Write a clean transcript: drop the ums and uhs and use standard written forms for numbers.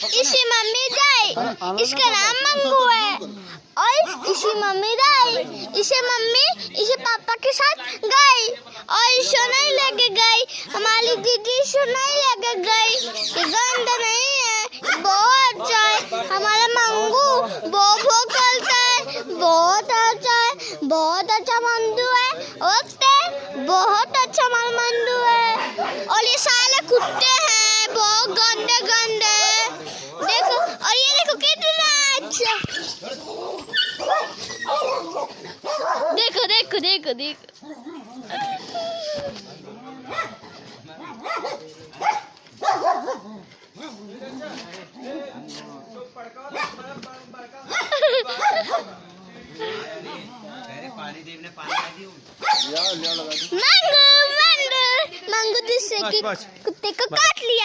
इसकी मम्मी गई, इसका नाम मंगू है। और इसकी मम्मी गई, इसे मम्मी इसे पापा के साथ गई और इसे नहीं लेके गई। हमारी दीदी इसे नहीं लेके गई। ये गंदा नहीं है, बहुत अच्छा है। हमारा मंगू बहुत खेलता है, बहुत अच्छा है, बहुत अच्छा मंदू है। ओके, बहुत अच्छा मंदू है। और ये सारे कुत्ते हैं, बहुत गंदे गंदे। देखो, और ये देखो कितना अच्छा। देखो देखो देखो देखो। मंगू मंगू मंगू दूसरे कुत्ते को काट लिया।